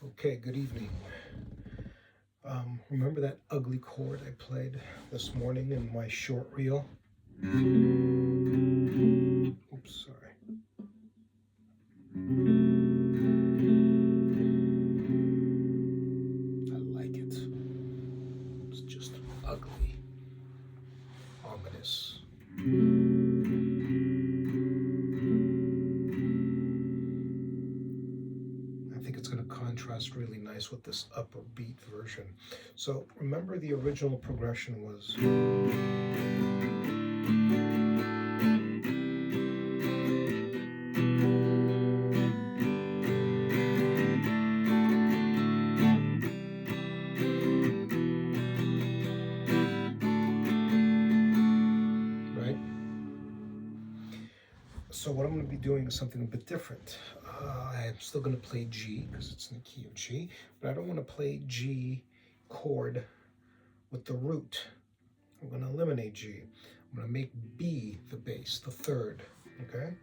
Okay, good evening. Remember that ugly chord I played this morning in my short reel? Oops, sorry. I like it. It's just ugly, ominous. I think it's going to contrast really nice with this upper beat version. So remember the original progression was... right? So what I'm going to be doing is something a bit different. I'm still going to play G because it's in the key of G, but I don't want to play G chord with the root. I'm going to eliminate G. I'm going to make B the bass, the third, okay?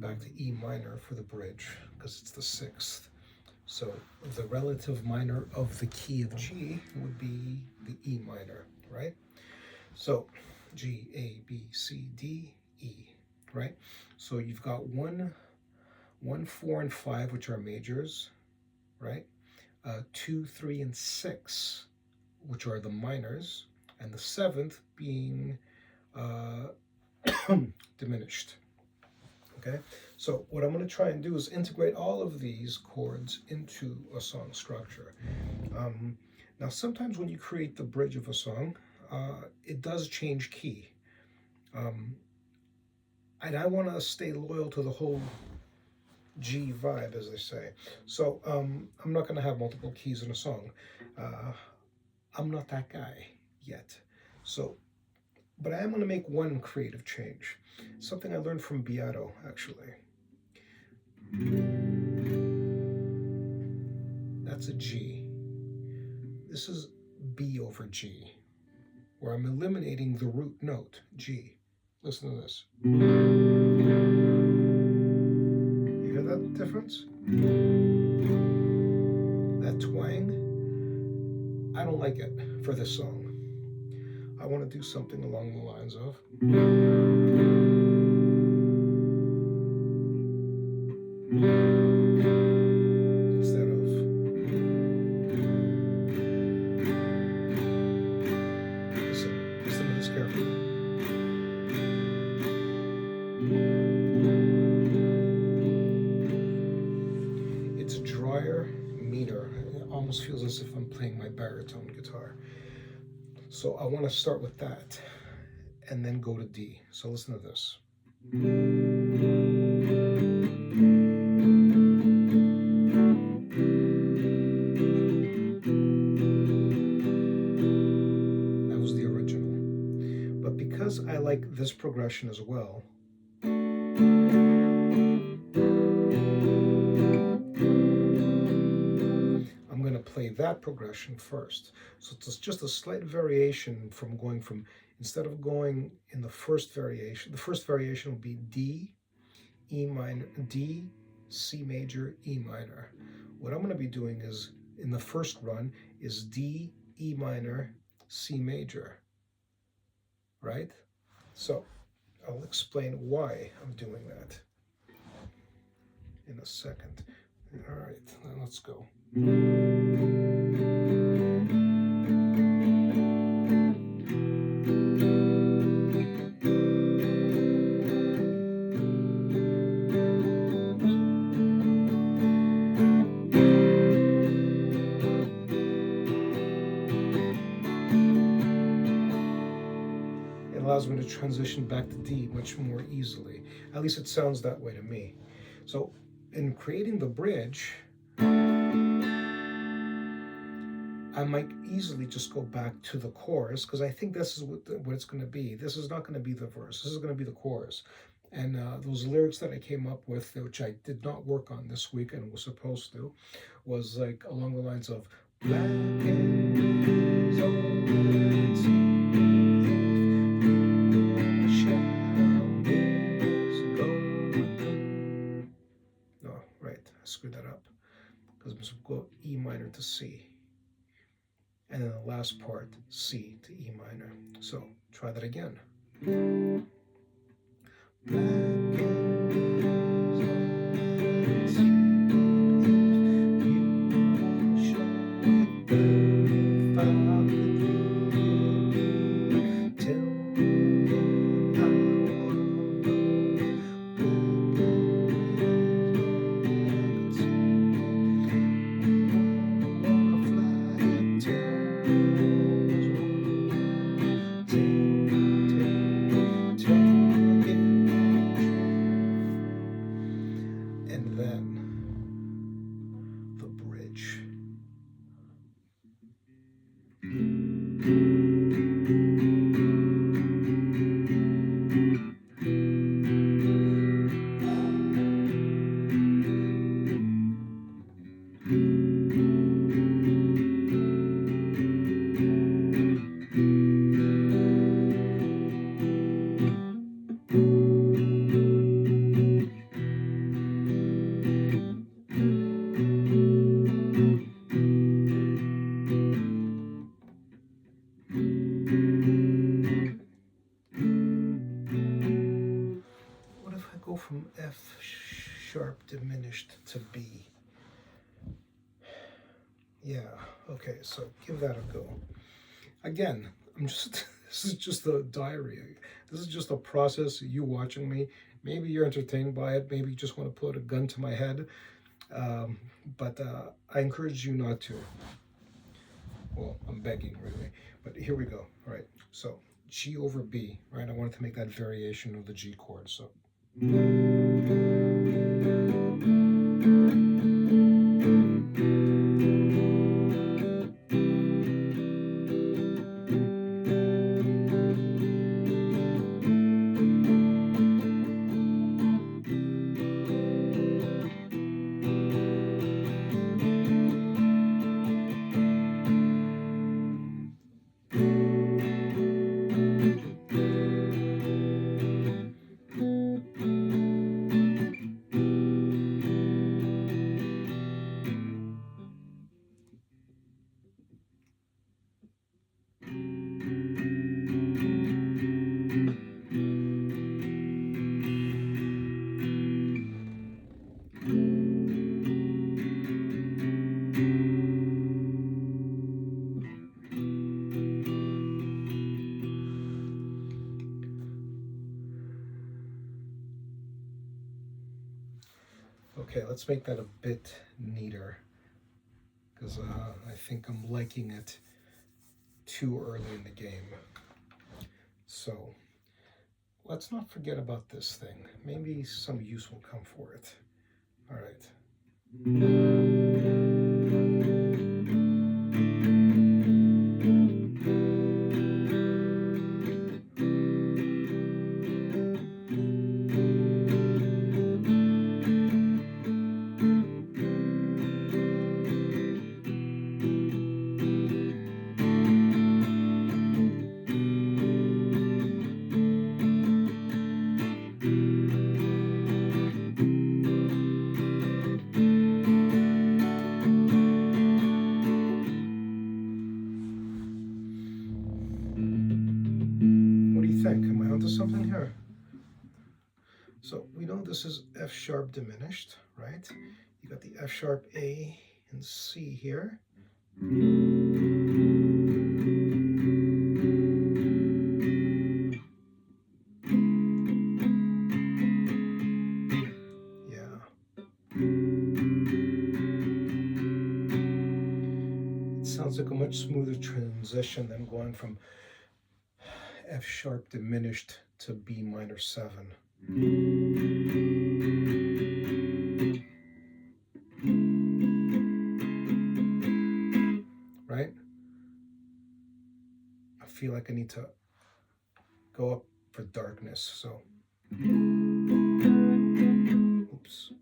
Back to E minor for the bridge because it's the sixth. So the relative minor of the key of G would be the E minor, right? So G, A, B, C, D, E, right? So you've got 1, 4, and 5, which are majors, right? 2, 3, and 6, which are the minors, and the 7th being diminished. Okay, so what I'm going to try and do is integrate all of these chords into a song structure. Now, sometimes when you create the bridge of a song, it does change key. And I want to stay loyal to the whole G vibe, as they say. So I'm not going to have multiple keys in a song. I'm not that guy yet. So, but I am going to make one creative change. Something I learned from Beato, actually. That's a G. This is B over G, where I'm eliminating the root note, G. Listen to this. You hear that difference? That twang? I don't like it for this song. I want to do something along the lines of... instead of... Listen to this carefully. It's drier, meaner. It almost feels as if I'm playing my baritone guitar. So I want to start with that and then go to D. So listen to this. That was the original. But because I like this progression as well, I'm going to play that progression first. So it's just a slight variation from going from, instead of going in the first variation will be D, E minor, D, C major, E minor. What I'm going to be doing is, in the first run, is D, E minor, C major, right? So I'll explain why I'm doing that in a second. All right, now let's go. Allows me to transition back to D much more easily. At least it sounds that way to me. So in creating the bridge, I'm I might easily just go back to the chorus, because I think this is what it's going to be. This is not going to be the verse. This is going to be the chorus. And those lyrics that I came up with, which I did not work on this week and was supposed to, was like along the lines of black and gray is all that no, right, I screwed that up, because I'm supposed to go E minor to C, and then the last part C to E minor. So try that again. Black and gray is all that see. If you show it down, follow the dream. Tell me how I wanna know. And then the bridge. What if I go from F sharp diminished to B? Yeah, okay, so give that a go. Again, this is just a diary. This is just a process, you watching me. Maybe you're entertained by it. Maybe you just want to put a gun to my head. But I encourage you not to. Well, I'm begging, really. But here we go. All right, so G over B, right? I wanted to make that variation of the G chord, so. Okay, let's make that a bit neater, because I think I'm liking it too early in the game. So let's not forget about this thing. Maybe some use will come for it. All right. Think, am I onto something here? So we know this is F sharp diminished, right? You got the F sharp A and C here. Yeah. It sounds like a much smoother transition than going from F sharp diminished to B minor 7. Right? feel like I need to go up for darkness. So, oops,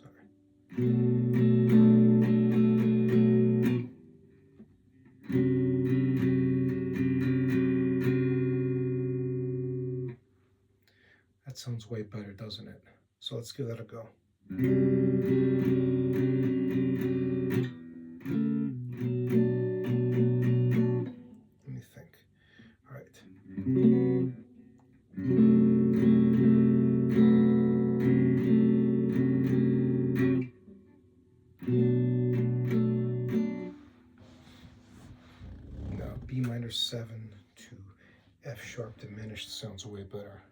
sorry. That sounds way better, doesn't it? So let's give that a go. Let me think. All right. Now B minor 7 to F sharp diminished sounds way better.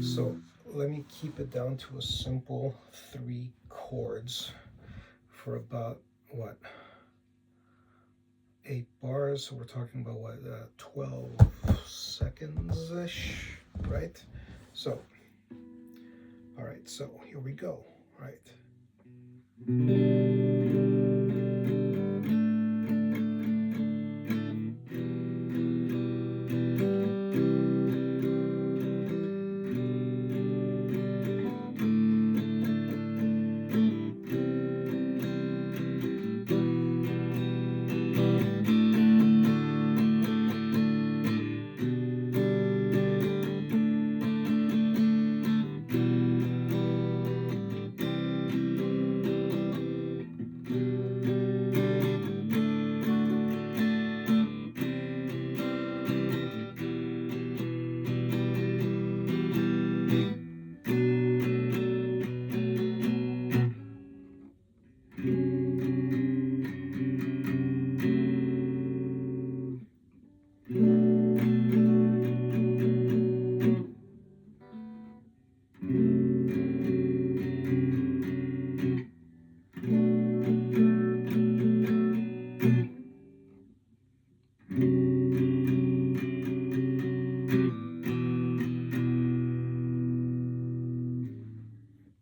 So let me keep it down to a simple 3 chords for about, what, 8 bars. So we're talking about, what, 12 seconds-ish, right? So, all right, so here we go, right?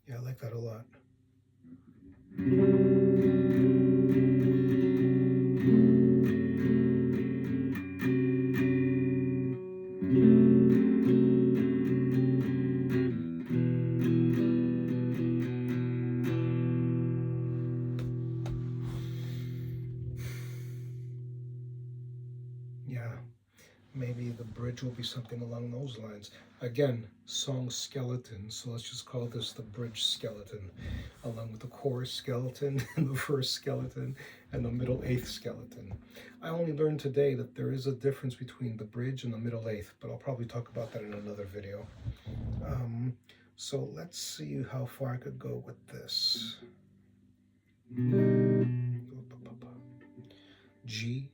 Yeah, I like that a lot. Yeah, maybe the bridge will be something along those lines. Again, song skeleton, so let's just call this the bridge skeleton, along with the chorus skeleton, and the verse skeleton, and the middle eighth skeleton. I only learned today that there is a difference between the bridge and the middle eighth, but I'll probably talk about that in another video. So let's see how far I could go with this. G,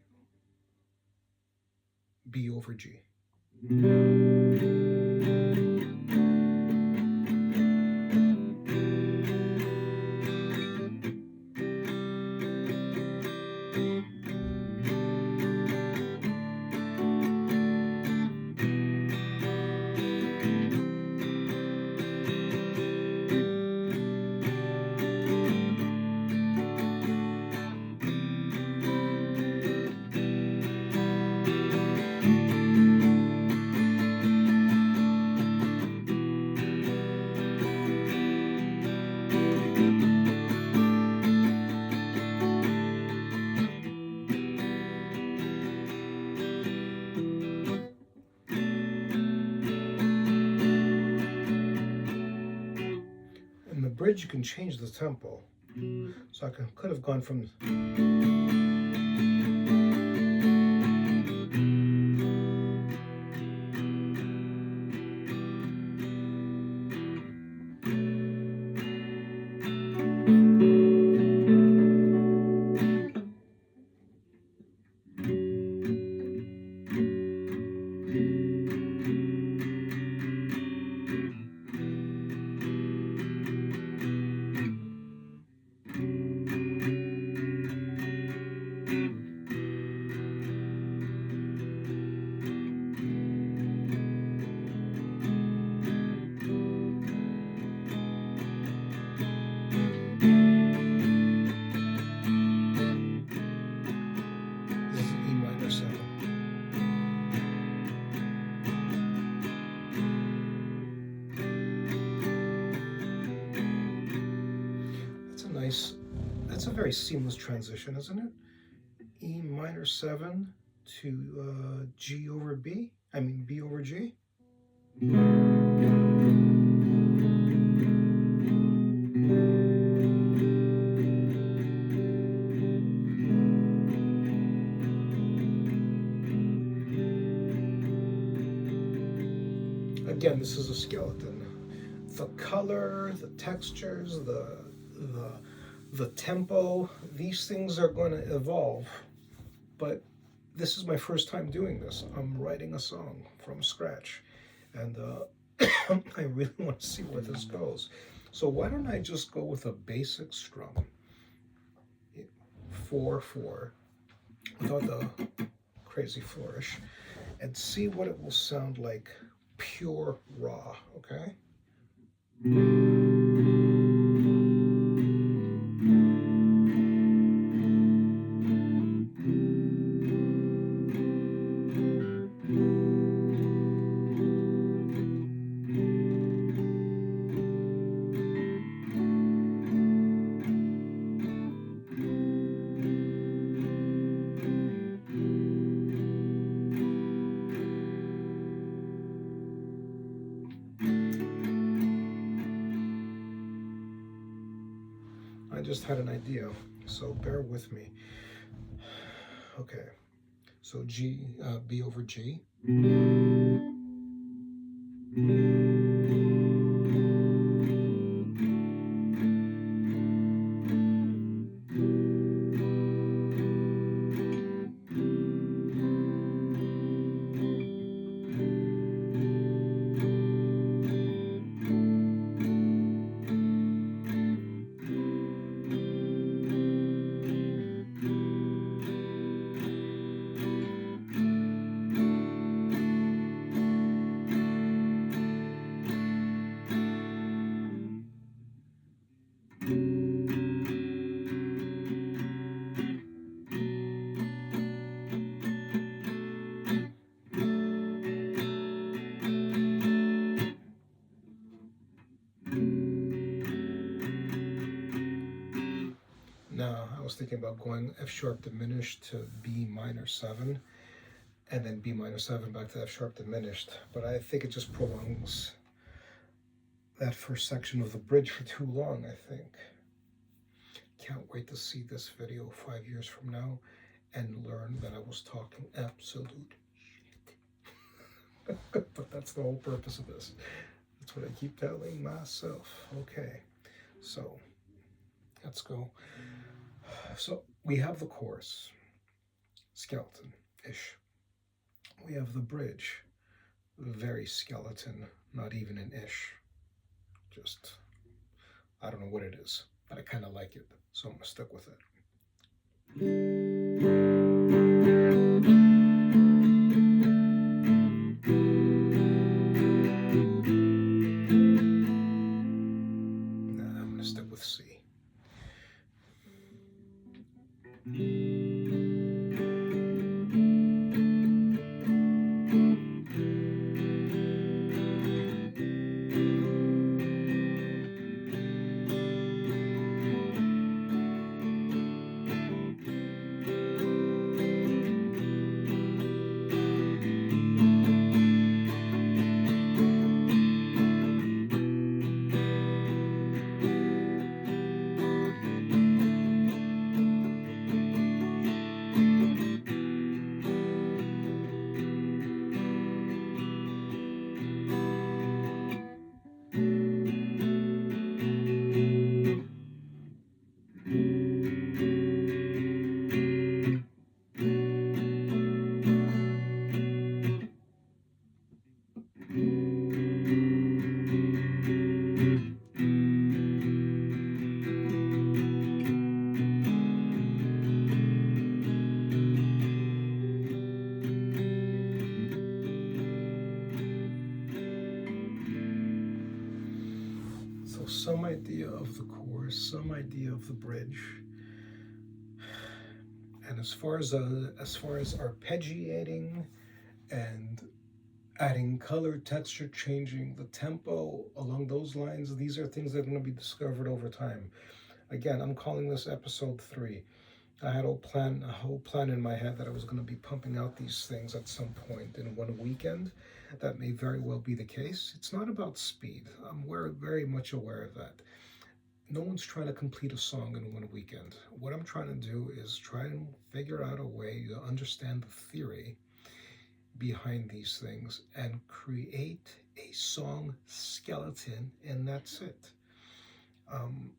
B over G. In the bridge, you can change the tempo. So I could have gone from... very seamless transition, isn't it? E minor 7 to G over B, I mean B over G. Again, this is a skeleton. The color, the textures, the tempo, these things are going to evolve. But this is my first time doing this. I'm writing a song from scratch, and I really want to see where this goes. So why don't I just go with a basic strum, 4/4, without the crazy flourish, and see what it will sound like, pure raw. Okay. I just had an idea, so bear with me. Okay, so G, B over G. Now, I was thinking about going F sharp diminished to B minor 7, and then B minor 7 back to F sharp diminished, but I think it just prolongs that first section of the bridge for too long, I think. Can't wait to see this video 5 years from now and learn that I was talking absolute shit. But that's the whole purpose of this. That's what I keep telling myself. Okay, so let's go. So we have the chorus, skeleton-ish. We have the bridge, very skeleton, not even an ish. Just, I don't know what it is, but I kind of like it, so I'm going to stick with it. Nah, I'm going to stick with C. Some idea of the chorus, some idea of the bridge, and as far as arpeggiating and adding color, texture, changing the tempo along those lines, these are things that are going to be discovered over time. Again, I'm calling this episode 3. I had a whole plan in my head that I was going to be pumping out these things at some point in one weekend. That may very well be the case. It's not about speed. Very much aware of that. No one's trying to complete a song in one weekend. What I'm trying to do is try and figure out a way to understand the theory behind these things and create a song skeleton, and that's it.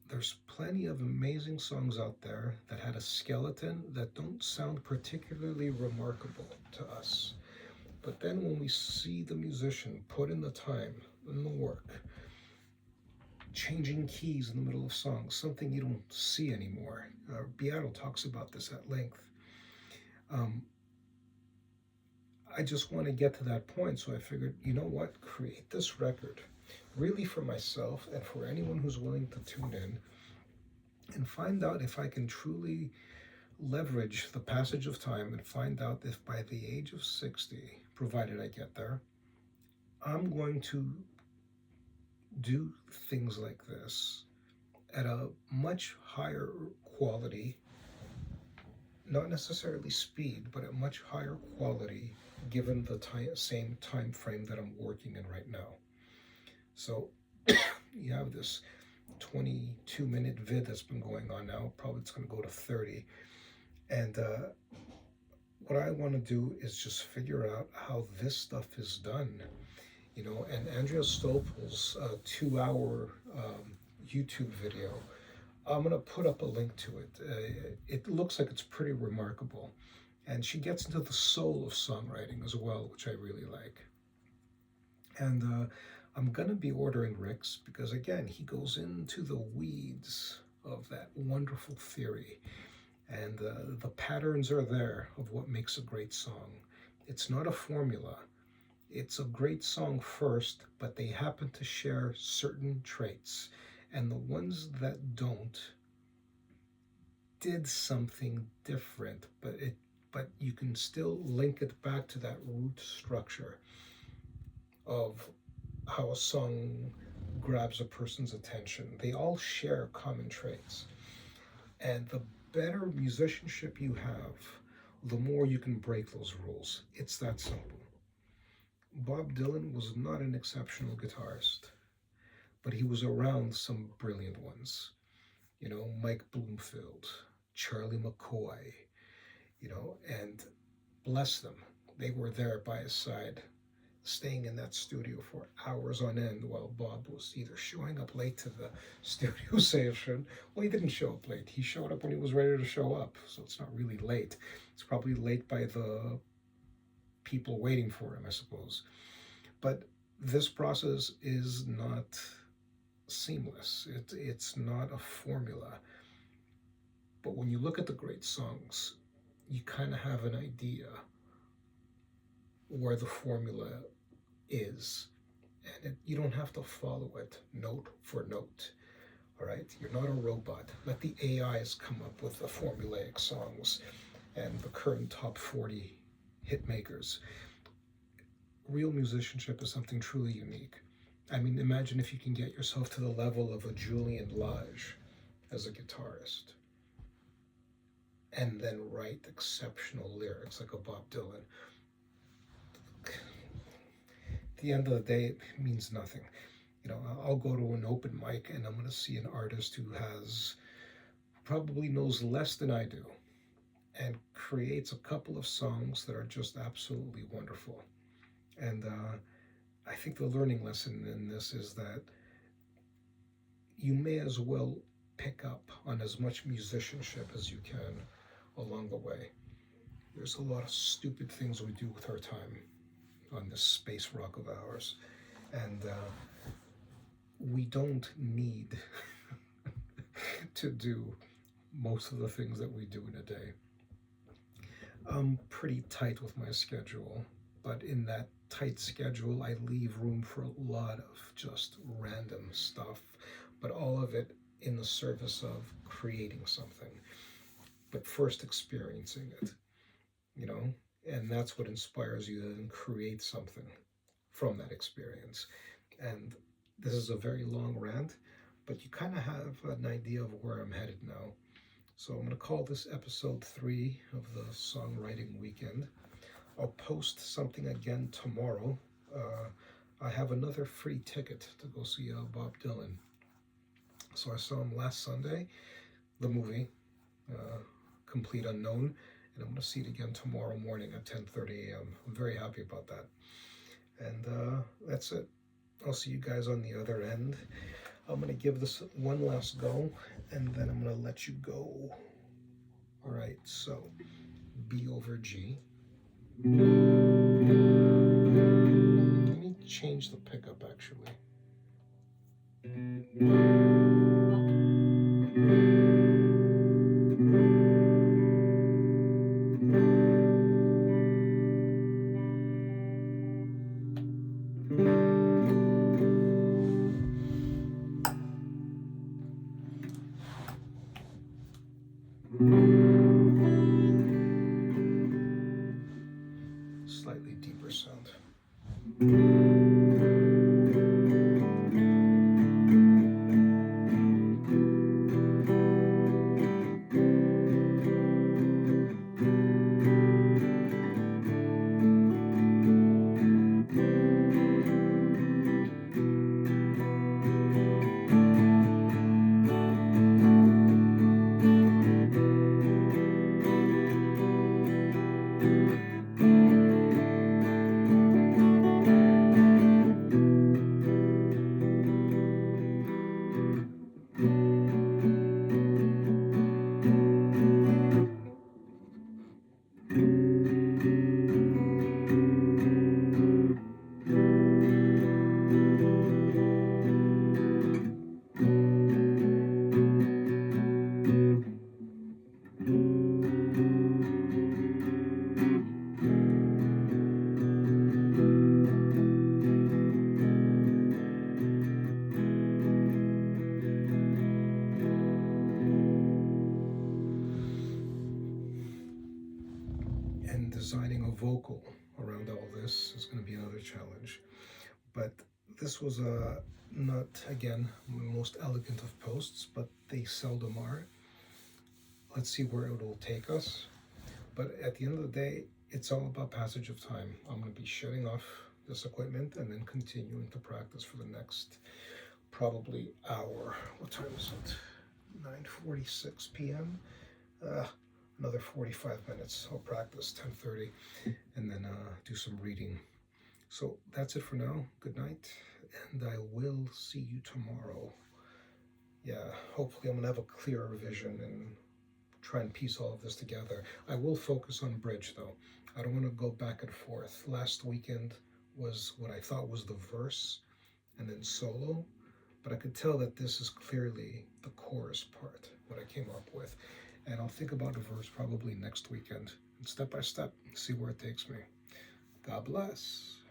There's plenty of amazing songs out there that had a skeleton that don't sound particularly remarkable to us. But then when we see the musician put in the time and the work, changing keys in the middle of songs, something you don't see anymore. Beato talks about this at length. I just want to get to that point, so I figured, you know what, create this record, really for myself and for anyone who's willing to tune in, and find out if I can truly leverage the passage of time and find out if by the age of 60, provided I get there, I'm going to do things like this at a much higher quality, not necessarily speed, but at much higher quality given the same time frame that I'm working in right now. So you have this 22-minute vid that's been going on now. Probably it's going to go to 30. And what I want to do is just figure out how this stuff is done. You know, and Andrea Stopel's 2-hour YouTube video, I'm going to put up a link to it. It looks like it's pretty remarkable. And she gets into the soul of songwriting as well, which I really like. And I'm going to be ordering Rick's because, again, he goes into the weeds of that wonderful theory. And the patterns are there of what makes a great song. It's not a formula. It's a great song first, but they happen to share certain traits. And the ones that don't did something different, but you can still link it back to that root structure of how a song grabs a person's attention. They all share common traits. And the better musicianship you have, the more you can break those rules. It's that simple. Bob Dylan was not an exceptional guitarist, but he was around some brilliant ones. You know, Mike Bloomfield, Charlie McCoy, you know, and bless them, they were there by his side, staying in that studio for hours on end while Bob was either showing up late to the studio session. Well, he didn't show up late. He showed up when he was ready to show up, so it's not really late. It's probably late by the people waiting for him, I suppose. But this process is not seamless. It's not a formula. But when you look at the great songs, you kind of have an idea where the formula is. And you don't have to follow it note for note. All right? You're not a robot. Let the AIs come up with the formulaic songs and the current top 40 hit makers. Real musicianship is something truly unique. I mean, imagine if you can get yourself to the level of a Julian Lage as a guitarist, and then write exceptional lyrics like a Bob Dylan. At the end of the day, it means nothing. You know, I'll go to an open mic and I'm going to see an artist who probably knows less than I do and creates a couple of songs that are just absolutely wonderful. And I think the learning lesson in this is that you may as well pick up on as much musicianship as you can along the way. There's a lot of stupid things we do with our time on this space rock of ours, and we don't need to do most of the things that we do in a day. I'm pretty tight with my schedule, but in that tight schedule, I leave room for a lot of just random stuff, but all of it in the service of creating something, but first experiencing it, you know, and that's what inspires you to then create something from that experience. And this is a very long rant, but you kind of have an idea of where I'm headed now. So I'm going to call this episode 3 of the songwriting weekend. I'll post something again tomorrow. I have another free ticket to go see Bob Dylan. So I saw him last Sunday, the movie, Complete Unknown, and I'm going to see it again tomorrow morning at 10:30 a.m. I'm very happy about that. And that's it. I'll see you guys on the other end. I'm going to give this one last go, and then I'm going to let you go. All right, so B over G. Let me change the pickup, actually. Slightly deeper sound. And designing a vocal around all this is going to be another challenge. But this was not, again, the most elegant of posts, but they seldom are. Let's see where it will take us. But at the end of the day, it's all about passage of time. I'm going to be shutting off this equipment and then continuing to practice for the next probably hour. What time is it? 9:46 p.m. Another 45 minutes. I'll practice 10:30 and then do some reading. So that's it for now. Good night, and I will see you tomorrow. Yeah, hopefully I'm gonna have a clearer vision and try and piece all of this together. I will focus on bridge though. I don't want to go back and forth. Last weekend was what I thought was the verse and then solo, but I could tell that this is clearly the chorus part, what I came up with. And I'll think about the verse probably next weekend, and step by step, see where it takes me. God bless.